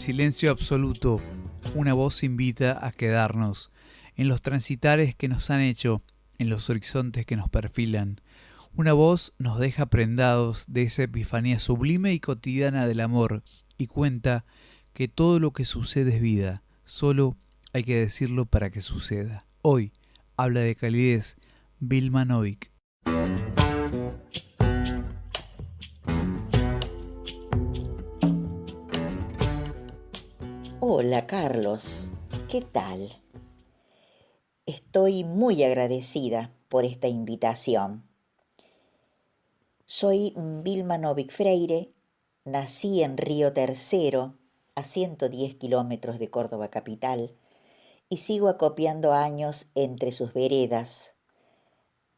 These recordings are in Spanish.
silencio absoluto, una voz invita a quedarnos, en los transitares que nos han hecho, en los horizontes que nos perfilan. Una voz nos deja prendados de esa epifanía sublime y cotidiana del amor y cuenta que todo lo que sucede es vida, solo hay que decirlo para que suceda. Hoy habla de calidez Vilma Novik. Hola Carlos, ¿qué tal? Estoy muy agradecida por esta invitación. Soy Vilma Novik Freire, nací en Río Tercero, a 110 kilómetros de Córdoba capital, y sigo acopiando años entre sus veredas,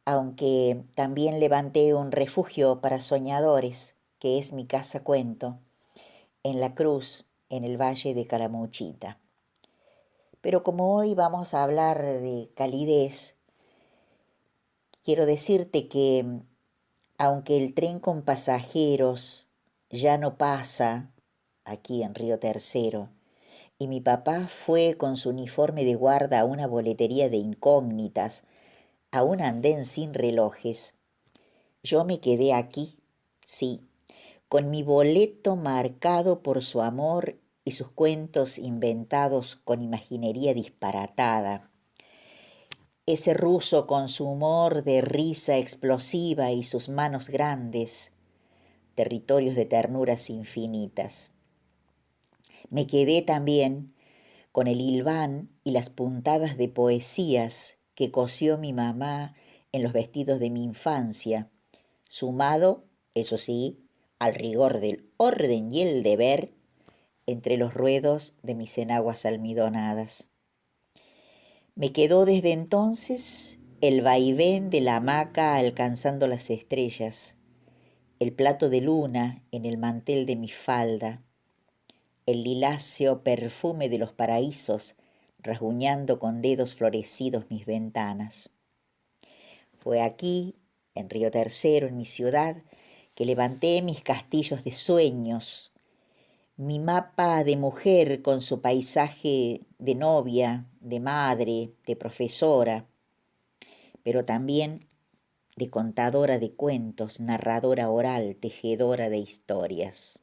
aunque también levanté un refugio para soñadores, que es mi casa cuento, en La Cruz, en el Valle de Calamuchita. Pero como hoy vamos a hablar de calidez, quiero decirte que aunque el tren con pasajeros ya no pasa aquí en Río Tercero, y mi papá fue con su uniforme de guarda a una boletería de incógnitas, a un andén sin relojes, yo me quedé aquí, sí, con mi boleto marcado por su amor y sus cuentos inventados con imaginería disparatada. Ese ruso con su humor de risa explosiva y sus manos grandes, territorios de ternuras infinitas. Me quedé también con el hilván y las puntadas de poesías que cosió mi mamá en los vestidos de mi infancia, sumado, eso sí, al rigor del orden y el deber entre los ruedos de mis enaguas almidonadas. Me quedó desde entonces el vaivén de la hamaca alcanzando las estrellas, el plato de luna en el mantel de mi falda, el liláceo perfume de los paraísos rasguñando con dedos florecidos mis ventanas. Fue aquí, en Río Tercero, en mi ciudad, que levanté mis castillos de sueños, mi mapa de mujer con su paisaje de novia, de madre, de profesora, pero también de contadora de cuentos, narradora oral, tejedora de historias.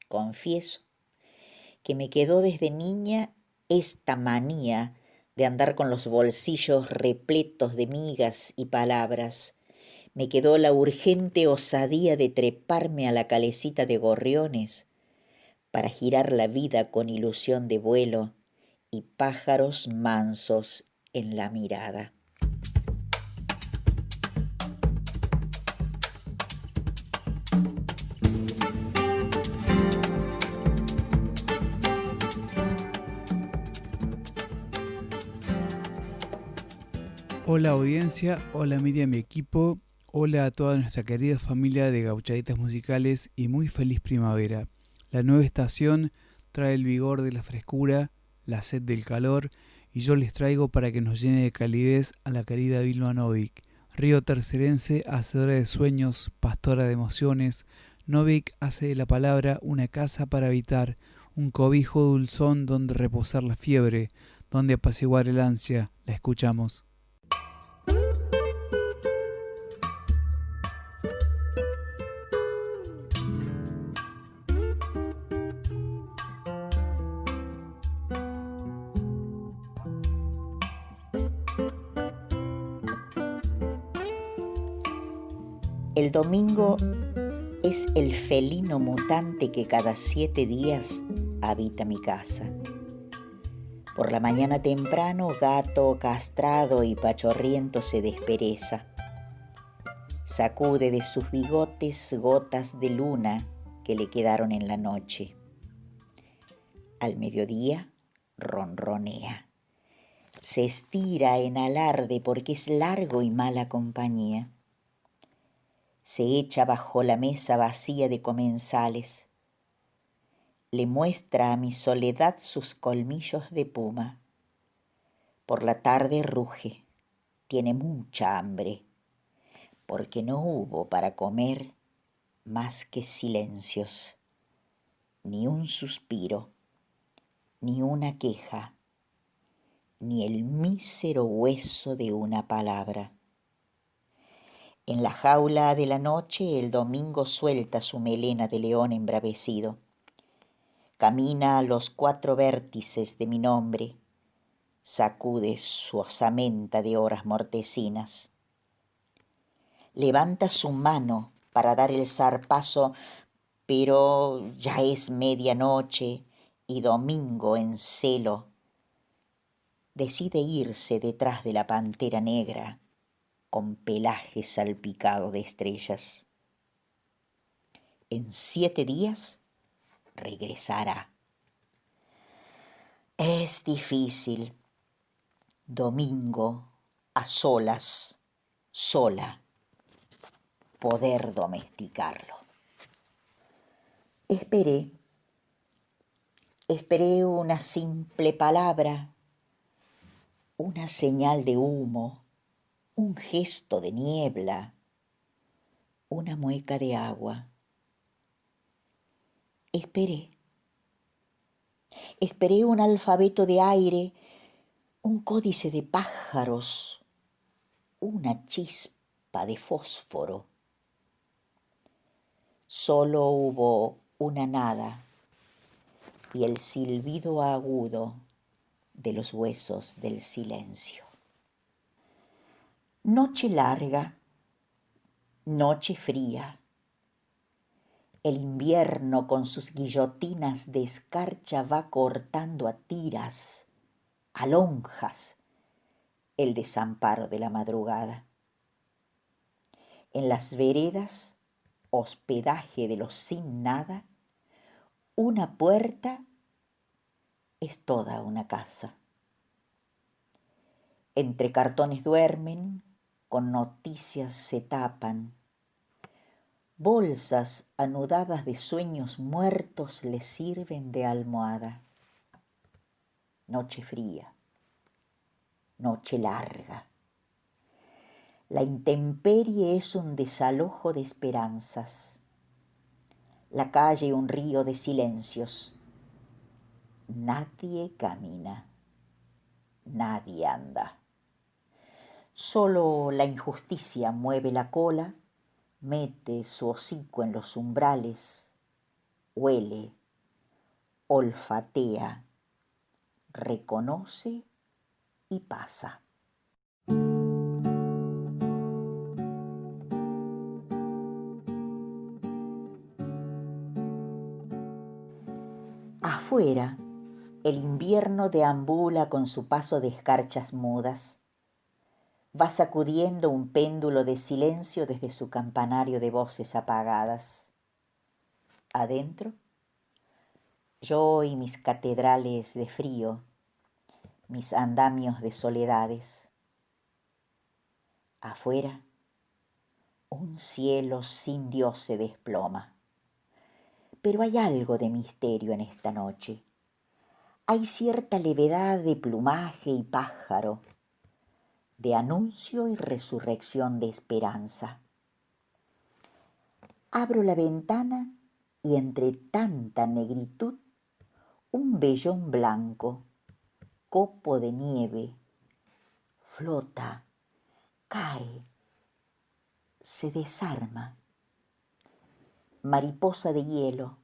Confieso que me quedó desde niña esta manía de andar con los bolsillos repletos de migas y palabras. Me quedó la urgente osadía de treparme a la calecita de gorriones para girar la vida con ilusión de vuelo y pájaros mansos en la mirada. Hola audiencia, hola Miriam y equipo, hola a toda nuestra querida familia de Gauchaditas Musicales y muy feliz primavera. La nueva estación trae el vigor de la frescura, la sed del calor y yo les traigo para que nos llene de calidez a la querida Vilma Novik, río tercerense, hacedora de sueños, pastora de emociones. Novik hace de la palabra una casa para habitar, un cobijo dulzón donde reposar la fiebre, donde apaciguar el ansia. La escuchamos. El domingo es el felino mutante que cada 7 días habita mi casa. Por la mañana temprano, gato castrado y pachorriento se despereza. Sacude de sus bigotes gotas de luna que le quedaron en la noche. Al mediodía, ronronea. Se estira en alarde porque es largo y mala compañía. Se echa bajo la mesa vacía de comensales. Le muestra a mi soledad sus colmillos de puma. Por la tarde ruge, tiene mucha hambre, porque no hubo para comer más que silencios, ni un suspiro, ni una queja, ni el mísero hueso de una palabra. En la jaula de la noche el domingo suelta su melena de león embravecido. Camina a los 4 vértices de mi nombre, sacude su osamenta de horas mortecinas. Levanta su mano para dar el zarpazo, pero ya es medianoche y domingo en celo decide irse detrás de la pantera negra con pelaje salpicado de estrellas. En 7 días regresará. Es difícil, domingo, a solas, sola, poder domesticarlo. Esperé una simple palabra, una señal de humo, un gesto de niebla, una mueca de agua. Esperé un alfabeto de aire, un códice de pájaros, una chispa de fósforo. Solo hubo una nada y el silbido agudo de los huesos del silencio. Noche larga, noche fría. El invierno con sus guillotinas de escarcha va cortando a tiras, a lonjas, el desamparo de la madrugada. En las veredas, hospedaje de los sin nada, una puerta es toda una casa. Entre cartones duermen, con noticias se tapan. Bolsas anudadas de sueños muertos les sirven de almohada. Noche fría, noche larga. La intemperie es un desalojo de esperanzas. La calle un río de silencios. Nadie camina, nadie anda. Solo la injusticia mueve la cola, mete su hocico en los umbrales, huele, olfatea, reconoce y pasa. Afuera, el invierno deambula con su paso de escarchas mudas. Va sacudiendo un péndulo de silencio desde su campanario de voces apagadas. Adentro, yo y mis catedrales de frío, mis andamios de soledades. Afuera, un cielo sin Dios se desploma. Pero hay algo de misterio en esta noche. Hay cierta levedad de plumaje y pájaro, de anuncio y resurrección de esperanza. Abro la ventana y entre tanta negritud, un vellón blanco, copo de nieve, flota, cae, se desarma. Mariposa de hielo,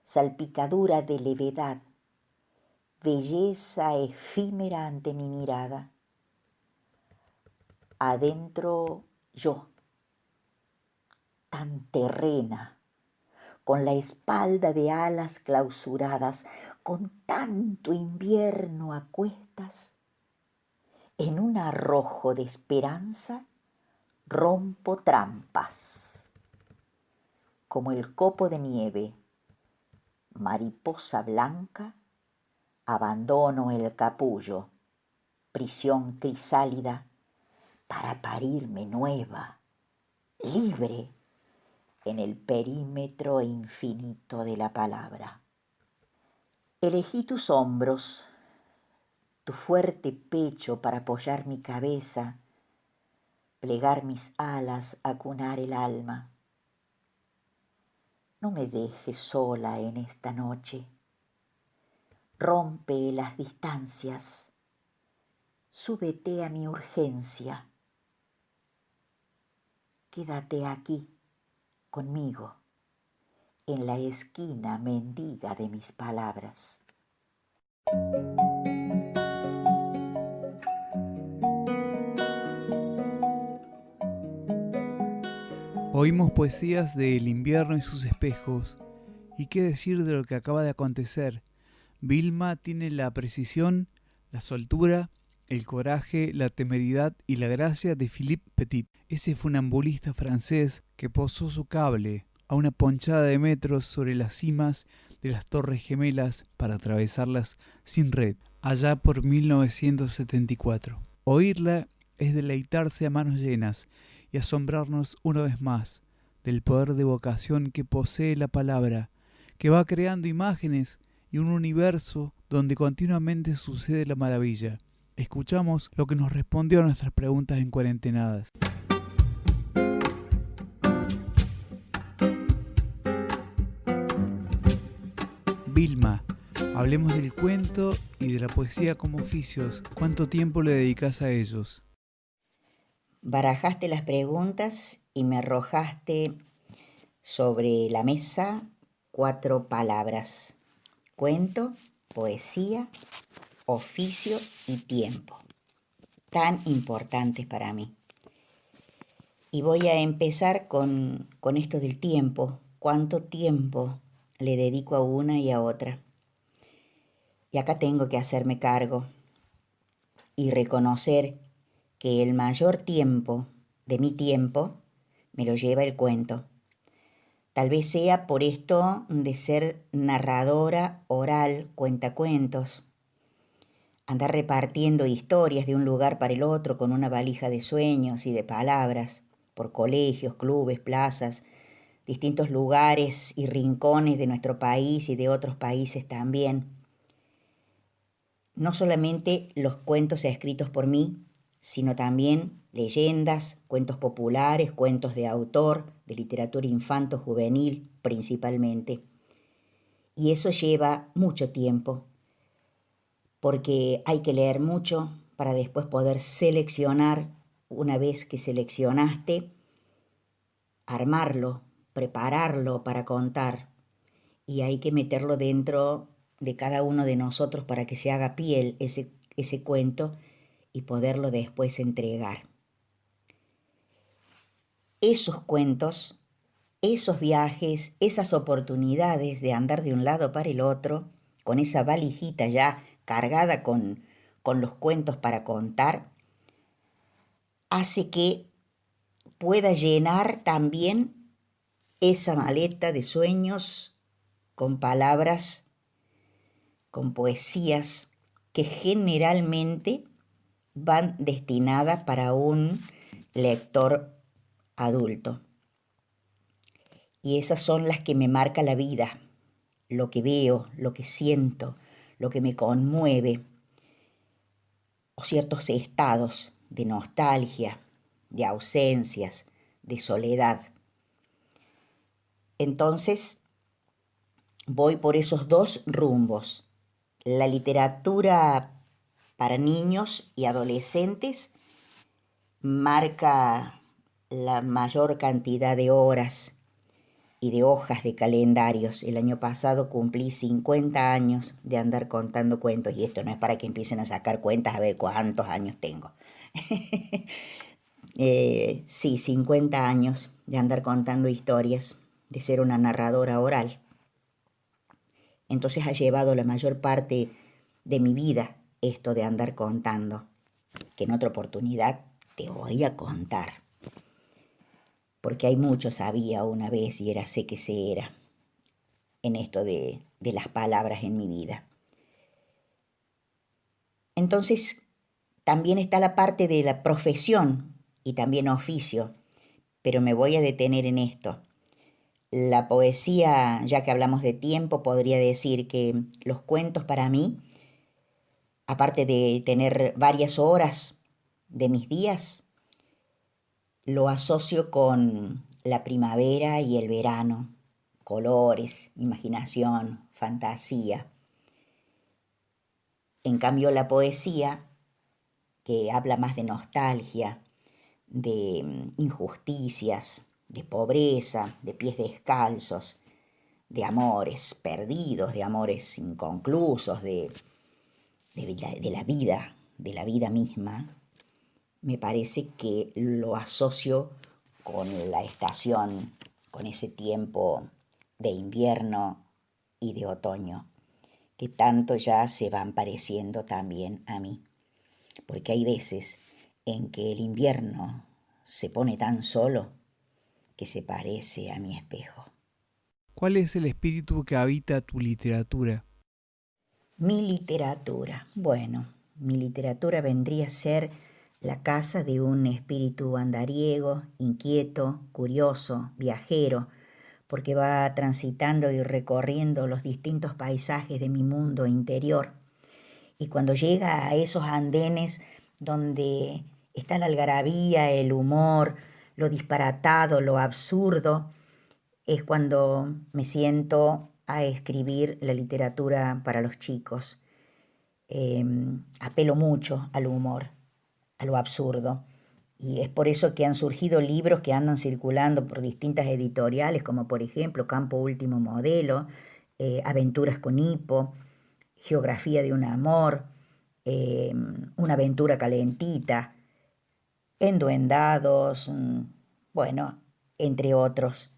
salpicadura de levedad, belleza efímera ante mi mirada. Adentro yo, tan terrena, con la espalda de alas clausuradas, con tanto invierno a cuestas, en un arrojo de esperanza rompo trampas. Como el copo de nieve, mariposa blanca, abandono el capullo, prisión crisálida, para parirme nueva, libre, en el perímetro infinito de la palabra. Elegí tus hombros, tu fuerte pecho para apoyar mi cabeza, plegar mis alas, acunar el alma. No me dejes sola en esta noche. rompe las distancias, súbete a mi urgencia, quédate aquí conmigo, en la esquina mendiga de mis palabras. Oímos poesías del invierno y sus espejos. ¿Y qué decir de lo que acaba de acontecer? Vilma tiene la precisión, la soltura, el coraje, la temeridad y la gracia de Philippe Petit, ese funambulista francés que posó su cable a una ponchada de metros sobre las cimas de las Torres Gemelas para atravesarlas sin red, allá por 1974. Oírla es deleitarse a manos llenas y asombrarnos una vez más del poder de vocación que posee la palabra, que va creando imágenes y un universo donde continuamente sucede la maravilla. Escuchamos lo que nos respondió a nuestras preguntas en Cuarentenadas. Vilma, hablemos del cuento y de la poesía como oficios. ¿Cuánto tiempo le dedicas a ellos? Barajaste las preguntas y me arrojaste sobre la mesa 4 palabras: cuento, poesía, oficio y tiempo, tan importantes para mí. Y voy a empezar con esto del tiempo. ¿Cuánto tiempo le dedico a una y a otra? Y acá tengo que hacerme cargo y reconocer que el mayor tiempo de mi tiempo me lo lleva el cuento. Tal vez sea por esto de ser narradora oral, cuentacuentos, andar repartiendo historias de un lugar para el otro con una valija de sueños y de palabras, por colegios, clubes, plazas, distintos lugares y rincones de nuestro país y de otros países también. No solamente los cuentos escritos por mí, sino también leyendas, cuentos populares, cuentos de autor, de literatura infanto-juvenil principalmente. Y eso lleva mucho tiempo, porque hay que leer mucho para después poder seleccionar. Una vez que seleccionaste, armarlo, prepararlo para contar, y hay que meterlo dentro de cada uno de nosotros para que se haga piel ese cuento y poderlo después entregar. Esos cuentos, esos viajes, esas oportunidades de andar de un lado para el otro, con esa valijita ya cargada con los cuentos para contar, hace que pueda llenar también esa maleta de sueños con palabras, con poesías que generalmente van destinadas para un lector adulto. Y esas son las que me marca la vida, lo que veo, lo que siento, lo que me conmueve, o ciertos estados de nostalgia, de ausencias, de soledad. Entonces, voy por esos 2 rumbos. La literatura para niños y adolescentes marca la mayor cantidad de horas y de hojas de calendarios. El año pasado cumplí 50 años de andar contando cuentos, y esto no es para que empiecen a sacar cuentas a ver cuántos años tengo. Sí, 50 años de andar contando historias, de ser una narradora oral. Entonces ha llevado la mayor parte de mi vida esto de andar contando, que en otra oportunidad te voy a contar, porque hay mucho sabía una vez y era sé que se era en esto de las palabras en mi vida. Entonces también está la parte de la profesión y también oficio, pero me voy a detener en esto. La poesía, ya que hablamos de tiempo, podría decir que los cuentos para mí, aparte de tener varias horas de mis días, lo asocio con la primavera y el verano, colores, imaginación, fantasía. En cambio, la poesía, que habla más de nostalgia, de injusticias, de pobreza, de pies descalzos, de amores perdidos, de amores inconclusos, de la vida misma, me parece que lo asocio con la estación, con ese tiempo de invierno y de otoño, que tanto ya se van pareciendo también a mí, porque hay veces en que el invierno se pone tan solo que se parece a mi espejo. ¿Cuál es el espíritu que habita tu literatura? Mi literatura. Bueno, mi literatura vendría a ser la casa de un espíritu andariego, inquieto, curioso, viajero, porque va transitando y recorriendo los distintos paisajes de mi mundo interior. Y cuando llega a esos andenes donde está la algarabía, el humor, lo disparatado, lo absurdo, es cuando me siento a escribir la literatura para los chicos. Apelo mucho al humor, a lo absurdo. Y es por eso que han surgido libros que andan circulando por distintas editoriales, como por ejemplo Campo Último Modelo, Aventuras con Hipo, Geografía de un Amor, Una Aventura Calentita, Enduendados, bueno, entre otros.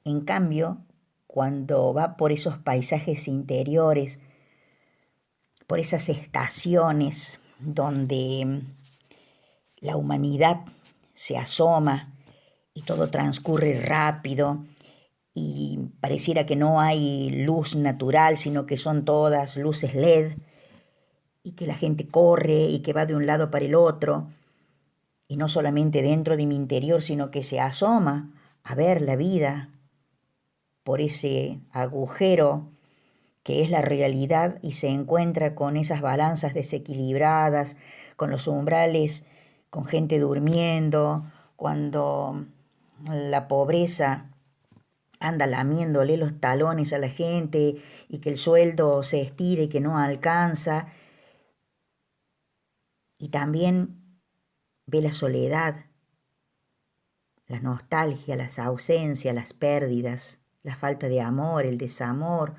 En cambio, cuando va por esos paisajes interiores, por esas estaciones donde la humanidad se asoma y todo transcurre rápido y pareciera que no hay luz natural, sino que son todas luces LED y que la gente corre y que va de un lado para el otro, y no solamente dentro de mi interior, sino que se asoma a ver la vida por ese agujero que es la realidad y se encuentra con esas balanzas desequilibradas, con los umbrales, con gente durmiendo, cuando la pobreza anda lamiéndole los talones a la gente y que el sueldo se estira y que no alcanza, y también ve la soledad, la nostalgia, las ausencias, las pérdidas, la falta de amor, el desamor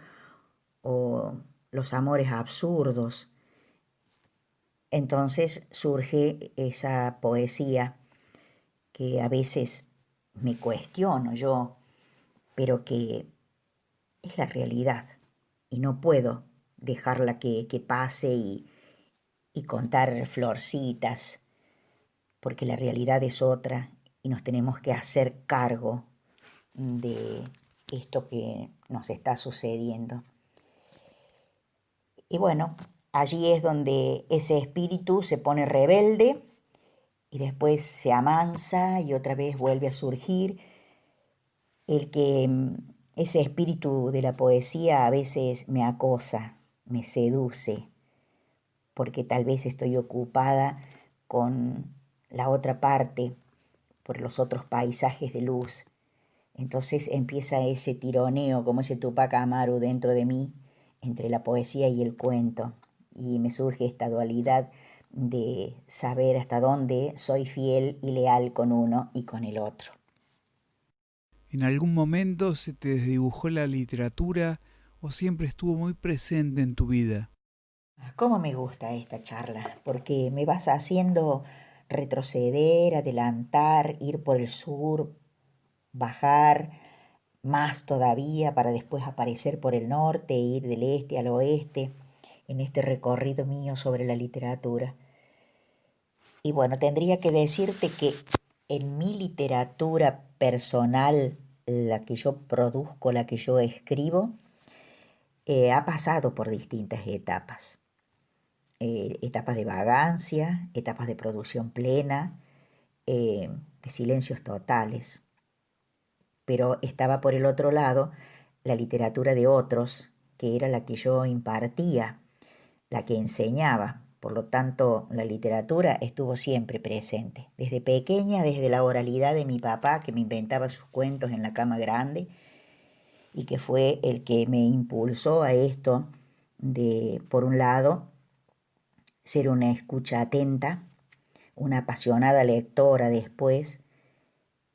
o los amores absurdos. Entonces surge esa poesía que a veces me cuestiono yo, pero que es la realidad y no puedo dejarla que pase y contar florcitas, porque la realidad es otra y nos tenemos que hacer cargo de esto que nos está sucediendo. Y bueno, allí es donde ese espíritu se pone rebelde y después se amansa y otra vez vuelve a surgir. Ese espíritu de la poesía a veces me acosa, me seduce, porque tal vez estoy ocupada con la otra parte, por los otros paisajes de luz. Entonces empieza ese tironeo, como ese Tupac Amaru dentro de mí, entre la poesía y el cuento. Y me surge esta dualidad de saber hasta dónde soy fiel y leal con uno y con el otro. ¿En algún momento se te desdibujó la literatura o siempre estuvo muy presente en tu vida? ¿Cómo me gusta esta charla? Porque me vas haciendo retroceder, adelantar, ir por el sur, bajar más todavía para después aparecer por el norte e ir del este al oeste en este recorrido mío sobre la literatura. Y bueno, tendría que decirte que en mi literatura personal, la que yo produzco, la que yo escribo, ha pasado por distintas etapas. Etapas de vagancia, etapas de producción plena, de silencios totales. Pero estaba por el otro lado la literatura de otros, que era la que yo impartía, la que enseñaba. Por lo tanto, la literatura estuvo siempre presente. Desde pequeña, desde la oralidad de mi papá, que me inventaba sus cuentos en la cama grande, y que fue el que me impulsó a esto de, por un lado, ser una escucha atenta, una apasionada lectora después,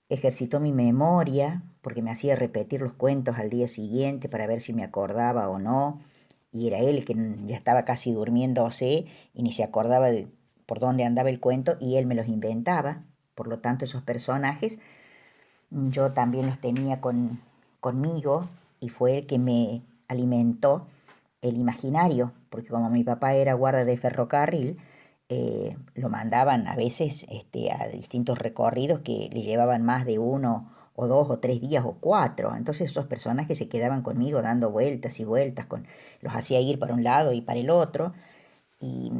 ejercitó mi memoria porque me hacía repetir los cuentos al día siguiente para ver si me acordaba o no, y era él que ya estaba casi durmiéndose y ni se acordaba de por dónde andaba el cuento y él me los inventaba. Por lo tanto, esos personajes yo también los tenía conmigo y fue el que me alimentó el imaginario, porque como mi papá era guarda de ferrocarril, lo mandaban a veces a distintos recorridos que le llevaban más de 1 o 2 o 3 días o 4. Entonces esos personajes se quedaban conmigo dando vueltas y vueltas, los hacía ir para un lado y para el otro y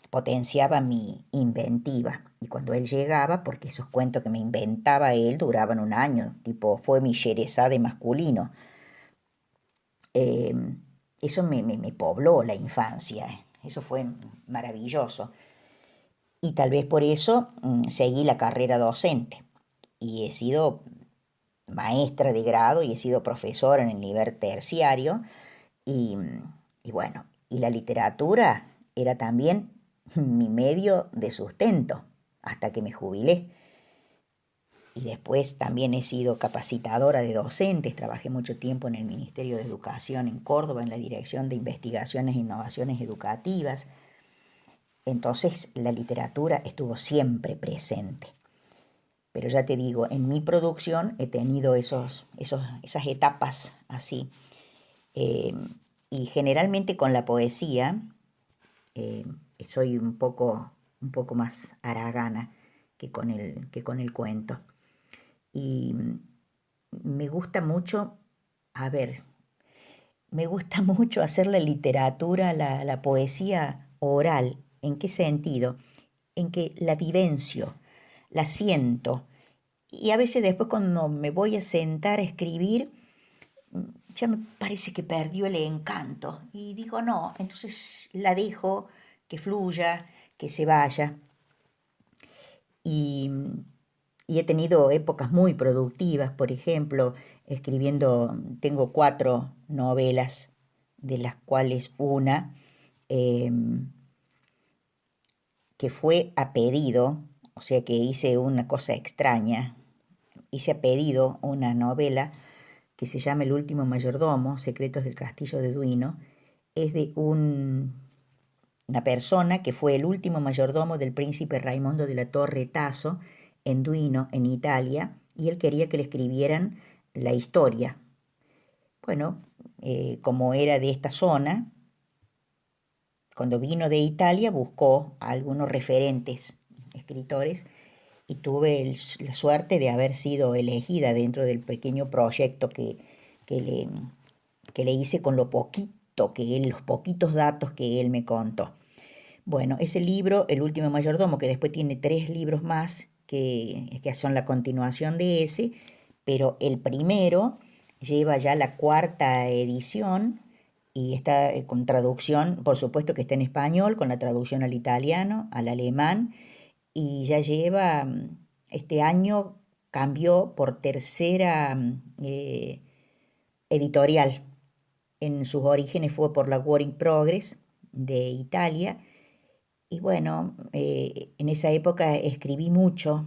potenciaba mi inventiva. Y cuando él llegaba, porque esos cuentos que me inventaba él duraban un año, tipo fue mi Sherezade masculino, eh, eso me pobló la infancia, eso fue maravilloso. Y tal vez por eso seguí la carrera docente y he sido maestra de grado y he sido profesora en el nivel terciario y, y bueno, y la literatura era también mi medio de sustento hasta que me jubilé. Y después también he sido capacitadora de docentes, trabajé mucho tiempo en el Ministerio de Educación en Córdoba, en la Dirección de Investigaciones e Innovaciones Educativas. Entonces la literatura estuvo siempre presente. Pero ya te digo, en mi producción he tenido esas etapas así. Eh, y generalmente con la poesía eh, soy un poco más haragana que con el cuento. Y me gusta mucho, a ver, me gusta mucho hacer la literatura, la poesía oral. ¿En qué sentido? En que la vivencio, la siento. Y a veces después cuando me voy a sentar a escribir, ya me parece que perdió el encanto. Y digo, no, entonces la dejo que fluya, que se vaya. Y, y he tenido épocas muy productivas, por ejemplo, escribiendo, tengo 4 novelas, de las cuales una que fue a pedido, o sea que hice una cosa extraña, hice a pedido una novela que se llama El último mayordomo, Secretos del Castillo de Duino, es de una persona que fue el último mayordomo del príncipe Raimondo de la Torre Tasso en Duino, en Italia, y él quería que le escribieran la historia. Bueno, como era de esta zona, cuando vino de Italia buscó a algunos referentes escritores y tuve la suerte de haber sido elegida dentro del pequeño proyecto que le, que le hice con los poquitos datos que él me contó. Bueno, ese libro, El último mayordomo, que después tiene 3 libros más que son la continuación de ese, pero el primero lleva ya la 4.ª edición y está con traducción, por supuesto que está en español, con la traducción al italiano, al alemán, y ya lleva, este año cambió por tercera editorial. En sus orígenes fue por la Work in Progress de Italia. Y bueno, en esa época escribí mucho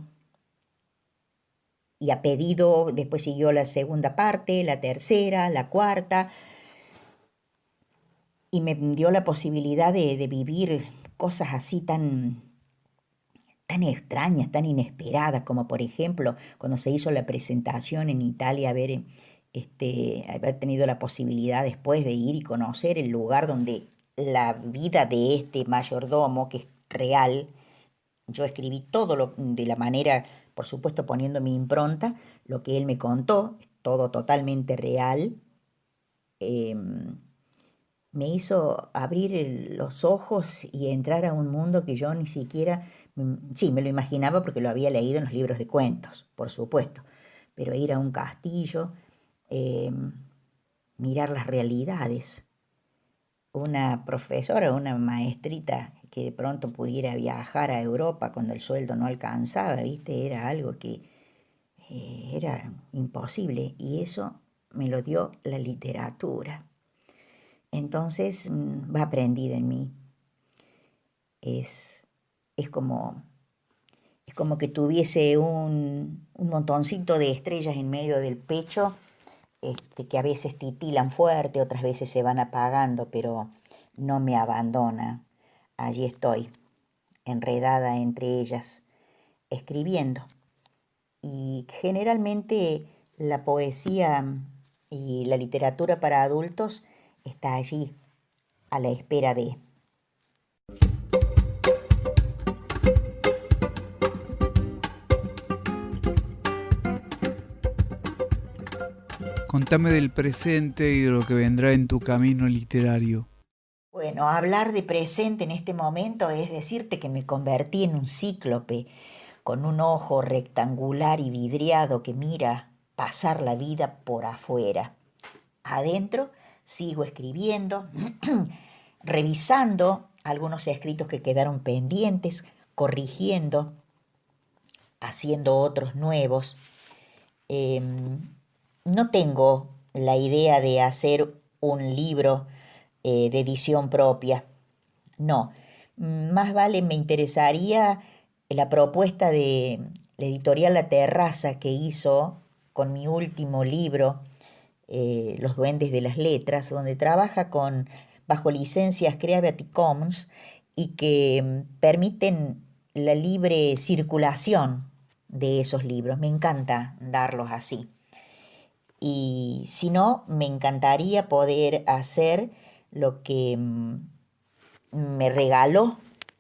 y a pedido, después siguió la segunda parte, la tercera, la cuarta, y me dio la posibilidad de vivir cosas así tan extrañas, tan inesperadas, como por ejemplo cuando se hizo la presentación en Italia, haber tenido la posibilidad después de ir y conocer el lugar donde la vida de este mayordomo, que es real. Yo escribí todo de la manera, por supuesto poniendo mi impronta, lo que él me contó, todo totalmente real. em, Me hizo abrir los ojos y entrar a un mundo que yo ni siquiera, sí, me lo imaginaba porque lo había leído en los libros de cuentos, por supuesto, pero ir a un castillo, em, mirar las realidades, una profesora, una maestrita que de pronto pudiera viajar a Europa cuando el sueldo no alcanzaba, ¿viste? Era algo que era imposible y eso me lo dio la literatura. Entonces va prendida en mí. Es, es como, es como que tuviese un montoncito de estrellas en medio del pecho, que a veces titilan fuerte, otras veces se van apagando, pero no me abandona. Allí estoy, enredada entre ellas, escribiendo. Y generalmente la poesía y la literatura para adultos está allí, a la espera de... Contame del presente y de lo que vendrá en tu camino literario. Bueno, hablar de presente en este momento es decirte que me convertí en un cíclope con un ojo rectangular y vidriado que mira pasar la vida por afuera. Adentro sigo escribiendo, revisando algunos escritos que quedaron pendientes, corrigiendo, haciendo otros nuevos. No tengo la idea de hacer un libro de edición propia. No, más vale me interesaría la propuesta de la editorial La Terraza que hizo con mi último libro, Los Duendes de las Letras, donde trabaja bajo licencias Creative Commons y que permiten la libre circulación de esos libros. Me encanta darlos así. Y si no, me encantaría poder hacer lo que me regaló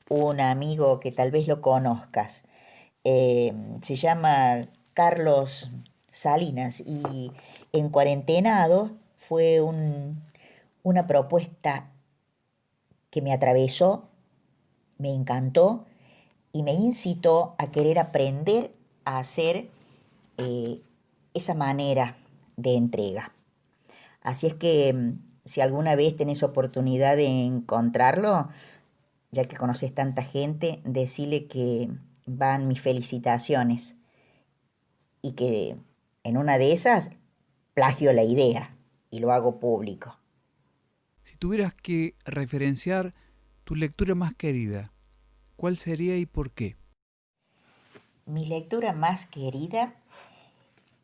un amigo que tal vez lo conozcas. Se llama Carlos Salinas y en Cuarentenado fue una propuesta que me atravesó, me encantó y me incitó a querer aprender a hacer eh, esa manera de entrega. Así es que si alguna vez tenés oportunidad de encontrarlo, ya que conoces tanta gente, decile que van mis felicitaciones y que en una de esas plagio la idea y lo hago público. Si tuvieras que referenciar tu lectura más querida, ¿cuál sería y por qué? Mi lectura más querida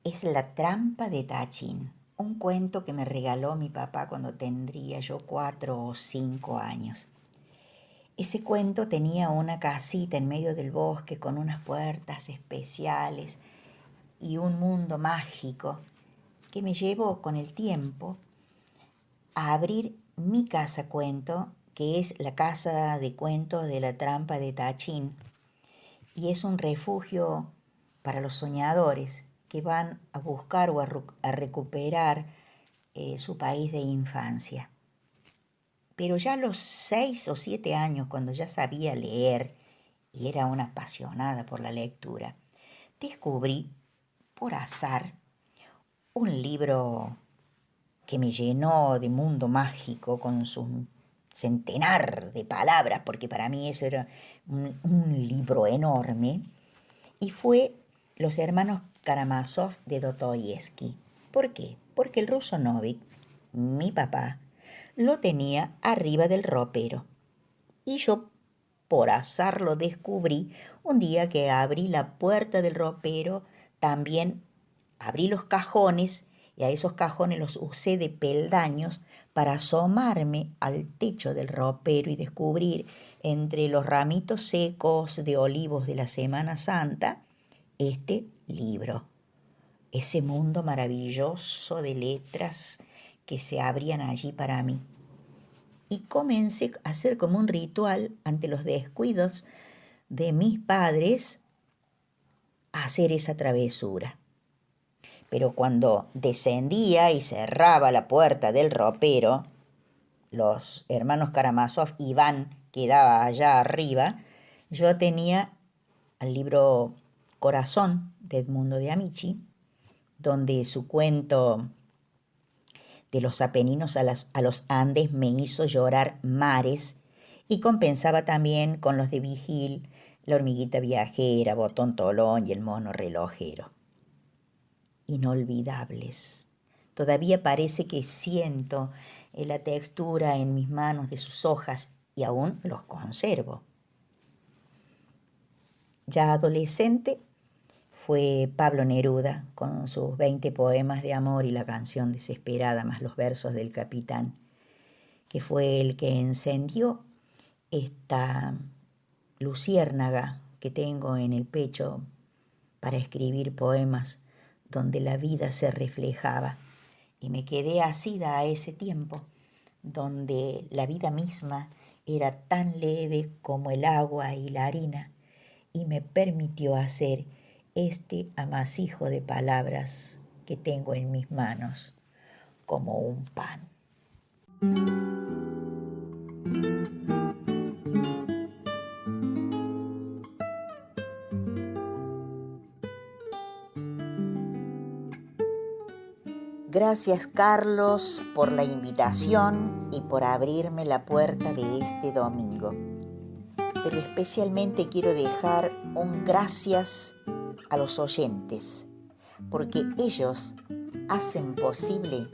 es La trampa de Tachín, un cuento que me regaló mi papá cuando tendría yo 4 o 5 años. Ese cuento tenía una casita en medio del bosque con unas puertas especiales y un mundo mágico que me llevó con el tiempo a abrir mi casa cuento, que es la casa de cuentos de la trampa de Tachín, y es un refugio para los soñadores que van a buscar o a recuperar su país de infancia. Pero ya a los 6 o 7 años, cuando ya sabía leer y era una apasionada por la lectura, descubrí, por azar, un libro que me llenó de mundo mágico con sus centenar de palabras, porque para mí eso era un libro enorme, y fue Los hermanos Karamazov de Dostoyevsky. ¿Por qué? Porque el ruso Novik, mi papá, lo tenía arriba del ropero. Y yo, por azar, lo descubrí un día que abrí la puerta del ropero, también abrí los cajones y a esos cajones los usé de peldaños para asomarme al techo del ropero y descubrir entre los ramitos secos de olivos de la Semana Santa este libro, ese mundo maravilloso de letras que se abrían allí para mí. Y comencé a hacer como un ritual ante los descuidos de mis padres a hacer esa travesura. Pero cuando descendía y cerraba la puerta del ropero, los hermanos Karamazov, Iván quedaba allá arriba, yo tenía el libro Corazón de Edmundo de Amici, donde su cuento de los Apeninos a los Andes me hizo llorar mares y compensaba también con los de Vigil, La hormiguita viajera, Botón Tolón y El mono relojero. Inolvidables. Todavía parece que siento la textura en mis manos de sus hojas y aún los conservo. Ya adolescente fue Pablo Neruda con sus 20 poemas de amor y la canción desesperada más los versos del Capitán, que fue el que encendió esta luciérnaga que tengo en el pecho para escribir poemas donde la vida se reflejaba. Y me quedé asida a ese tiempo, donde la vida misma era tan leve como el agua y la harina, y me permitió hacer este amasijo de palabras que tengo en mis manos, como un pan. Gracias, Carlos, por la invitación y por abrirme la puerta de este domingo. Pero especialmente quiero dejar un gracias a los oyentes, porque ellos hacen posible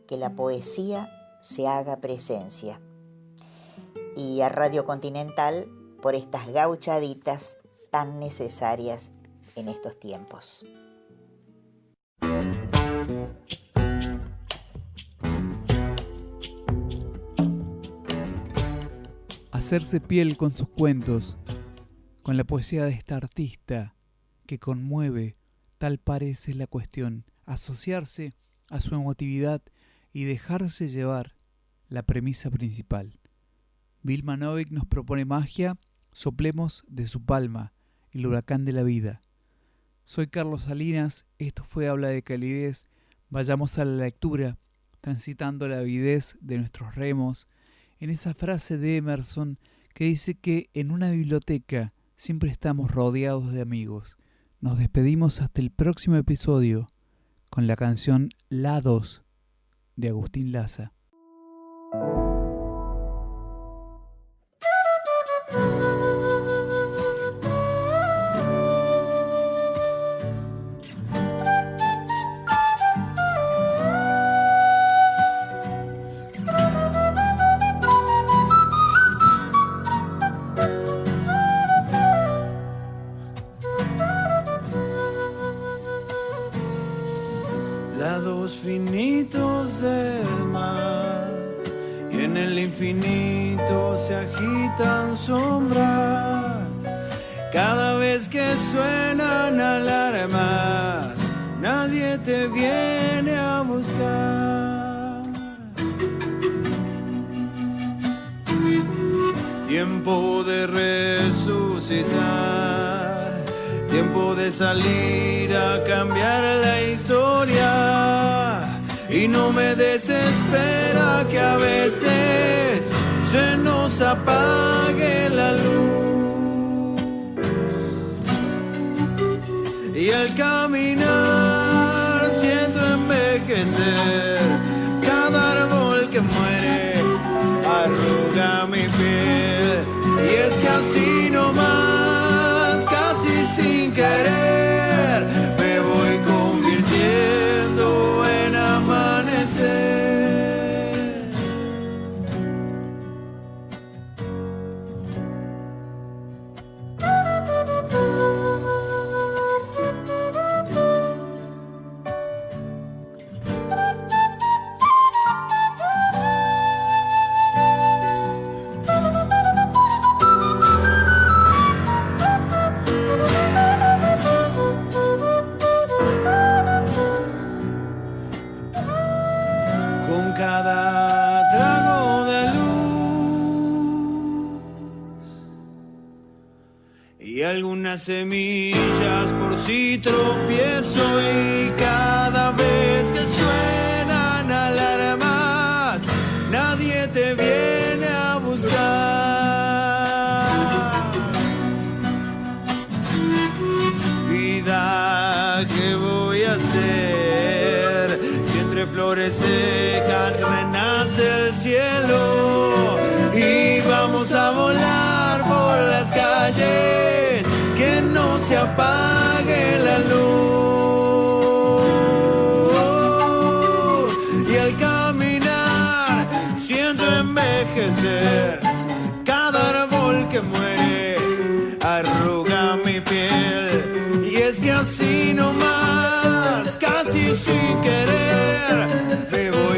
que la poesía se haga presencia. Y a Radio Continental por estas gauchaditas tan necesarias en estos tiempos. Hacerse piel con sus cuentos, con la poesía de esta artista que conmueve, tal parece la cuestión, asociarse a su emotividad y dejarse llevar, la premisa principal. Vilma Novik nos propone magia, soplemos de su palma, el huracán de la vida. Soy Carlos Salinas, esto fue Habla de Calidez, vayamos a la lectura, transitando la avidez de nuestros remos, en esa frase de Emerson que dice que en una biblioteca siempre estamos rodeados de amigos. Nos despedimos hasta el próximo episodio con la canción Lados de Agustín Laza. Lados finitos del mar y en el infinito se agitan sombras. Cada vez que suenan alarmas, nadie te viene a buscar. Tiempo de resucitar, tiempo de salir a cambiar la historia. Y no me desespera que a veces se nos apague la luz. Y al caminar siento envejecer cada árbol que muere arruga mi piel. Y es que así nomás, casi sin querer, me voy convirtiendo en amanecer. Algunas semillas por si tropiezo y cada vez que suenan alarmas nadie te viene a buscar. Vida, ¿qué voy a hacer? Si entre flores secas renace el cielo y vamos a volar por las calles, que no se apague la luz. Y al caminar mi piel. Y es que así nomás, casi sin querer, me voy